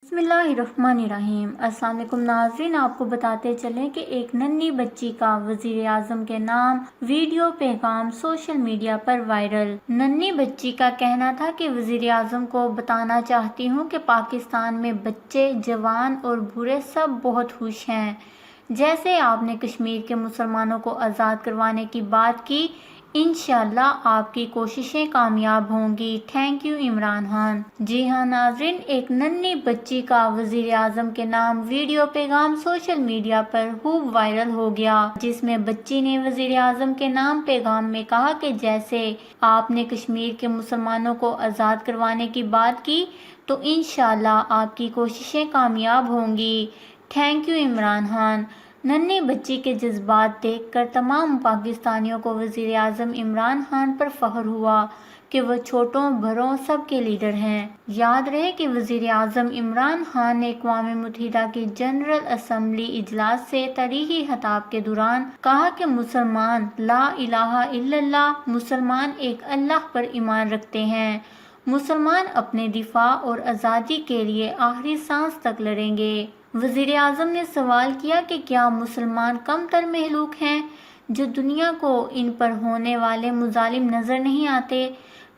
बिस्मिल्लाहिर्रहमानिर्रहीम। अस्सलाम वालेकुम नाज़रीन, आपको बताते चलें कि एक नन्ही बच्ची का वज़ीर आज़म के नाम वीडियो पैगाम सोशल मीडिया पर वायरल। नन्ही बच्ची का कहना था कि वज़ीर आज़म को बताना चाहती हूँ कि पाकिस्तान में बच्चे, जवान और बूढ़े सब बहुत खुश हैं। जैसे आपने कश्मीर के मुसलमानों को आज़ाद करवाने की बात की, इंशाअल्लाह आपकी कोशिशें कामयाब होंगी। Thank you Imran Khan. जी हाँ नाज़रीन, एक नन्ही बच्ची का वज़ीर आज़म के नाम वीडियो पैगाम सोशल मीडिया पर खूब वायरल हो गया, जिसमें बच्ची ने वज़ीर आज़म के नाम पैगाम में कहा कि जैसे आपने कश्मीर के मुसलमानों को आज़ाद करवाने की बात की, तो इंशाअल्लाह आपकी कोशिशें कामयाब होंगी। Thank you Imran Khan. नन्ही बच्ची के जज्बात देखकर तमाम पाकिस्तानियों को वज़ीर आज़म इमरान खान पर फख्र हुआ कि वह छोटों बड़ों सब के लीडर हैं। याद रहे कि वज़ीर आज़म इमरान खान ने अक़वाम मुत्तहिदा की जनरल असम्बली इजलास से तारीखी खिताब के दौरान कहा कि मुसलमान ला इलाहा इल्लल्लाह, मुसलमान एक अल्लाह पर ईमान रखते हैं, मुसलमान अपने दिफा और आज़ादी के लिए आखिरी सांस तक लड़ेंगे। वज़ीर आज़म ने सवाल किया कि क्या मुसलमान कमतर महलूक हैं, जो दुनिया को इन पर होने वाले मुजालिम नज़र नहीं आते।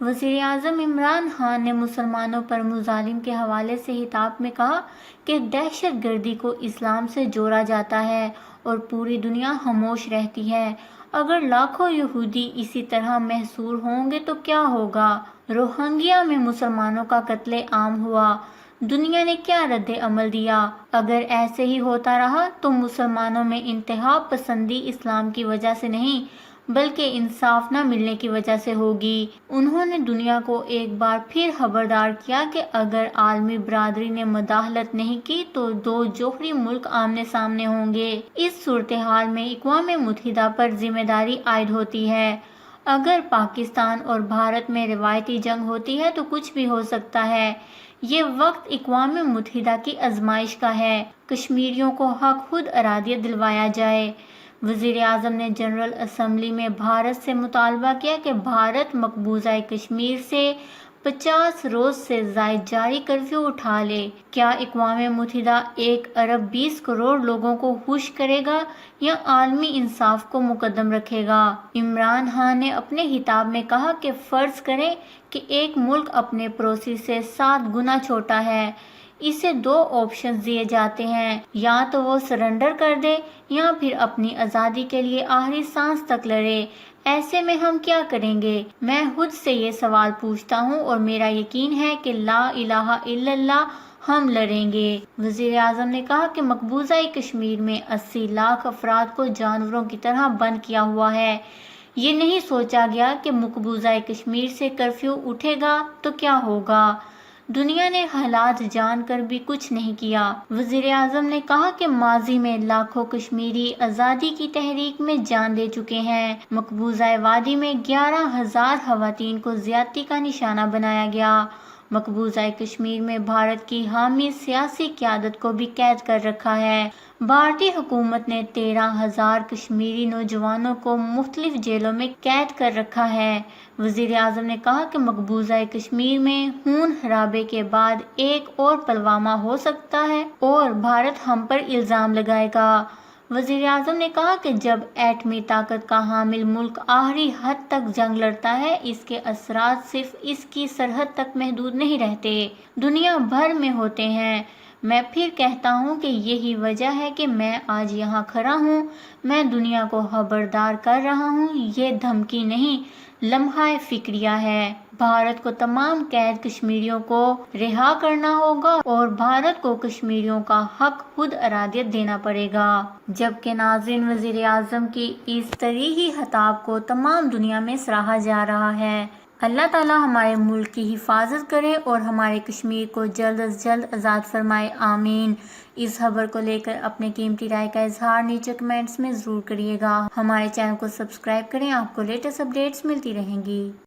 वज़ीर आज़म इमरान खान ने मुसलमानों पर मुजालिम के हवाले से खिताब में कहा कि दहशत गर्दी को इस्लाम से जोड़ा जाता है और पूरी दुनिया खामोश रहती है। अगर लाखों यहूदी इसी तरह महसूर होंगे तो क्या होगा। रोहिंग्या में मुसलमानों का कत्ले आम हुआ, दुनिया ने क्या रद्द अमल दिया। अगर ऐसे ही होता रहा तो मुसलमानों में इंतहा पसंदी इस्लाम की वजह से नहीं, बल्कि इंसाफ न मिलने की वजह से होगी। उन्होंने दुनिया को एक बार फिर खबरदार किया कि अगर आलमी बरादरी ने मदाखलत नहीं की तो दो जोहरी मुल्क आमने सामने होंगे। इस सूरत हाल में अक़वाम मुत्तहिदा पर जिम्मेदारी आयद होती है। अगर पाकिस्तान और भारत में रिवायती जंग होती है तो कुछ भी हो सकता है। ये वक्त अक़वाम मुत्तहिदा की आजमाइश का है। कश्मीरियों को हक खुद अरादियत दिलवाया जाए। वज़ीर आज़म ने जनरल असम्बली में भारत से मुतालबा किया कि भारत मकबूजा कश्मीर से 50 रोज से ज़ायद जारी कर्फ्यू उठा ले। क्या अक़वाम मुत्तहिदा 1 अरब 20 करोड़ लोगों को खुश करेगा या आलमी इंसाफ को मुकद्दम रखेगा। इमरान खान ने अपने खिताब में कहा कि फ़र्ज़ करें कि एक मुल्क अपने पड़ोसी से 7 गुना छोटा है, इसे 2 ऑप्शन दिए जाते हैं, या तो वो सरेंडर कर दे या फिर अपनी आज़ादी के लिए आखिरी सांस तक लड़े। ऐसे में हम क्या करेंगे। मैं खुद से ये सवाल पूछता हूँ और मेरा यकीन है कि ला इलाहा इल्लल्लाह हम लड़ेंगे। वज़ीर आज़म ने कहा कि मकबूजा कश्मीर में 80 लाख अफराद को जानवरों की तरह बंद किया हुआ है। ये नहीं सोचा गया कि मकबूजा कश्मीर से कर्फ्यू उठेगा तो क्या होगा। दुनिया ने हालात जानकर भी कुछ नहीं किया। वज़ीर आज़म ने कहा कि माजी में लाखों कश्मीरी आज़ादी की तहरीक में जान दे चुके हैं। मकबूजा वादी में 11,000 खवातीन को ज़्यादती का निशाना बनाया गया। मकबूजा कश्मीर में भारत की हामी सियासी क़यादत को भी कैद कर रखा है। भारतीय हुकूमत ने 13,000 कश्मीरी नौजवानों को मुख्तलिफ जेलों में कैद कर रखा है। वज़ीर आज़म ने कहा कि मकबूजा कश्मीर में खून खराबे के बाद एक और पुलवामा हो सकता है और भारत हम पर इल्ज़ाम लगाएगा। वज़ीर आज़म ने कहा कि जब एटमी ताकत का हामिल मुल्क आखिरी हद तक जंग लड़ता है, इसके असरात सिर्फ इसकी सरहद तक महदूद नहीं रहते, दुनिया भर में होते हैं। मैं फिर कहता हूँ कि यही वजह है कि मैं आज यहाँ खड़ा हूँ। मैं दुनिया को खबरदार कर रहा हूँ, ये धमकी नहीं, लम्हा फिक्रिया है। भारत को तमाम कैद कश्मीरियों को रिहा करना होगा और भारत को कश्मीरियों का हक खुद अरादियत देना पड़ेगा। जबकि नाज़रीन, वज़ीर आज़म की इस तरीही खिताब को तमाम दुनिया में सराहा जा रहा है। अल्लाह ताला हमारे मुल्क की हिफाजत करे और हमारे कश्मीर को जल्द अज जल्द आज़ाद फरमाए, आमीन। इस खबर को लेकर अपने कीमती राय का इजहार नीचे कमेंट्स में ज़रूर करिएगा। हमारे चैनल को सब्सक्राइब करें, आपको लेटेस्ट अपडेट्स मिलती रहेंगी।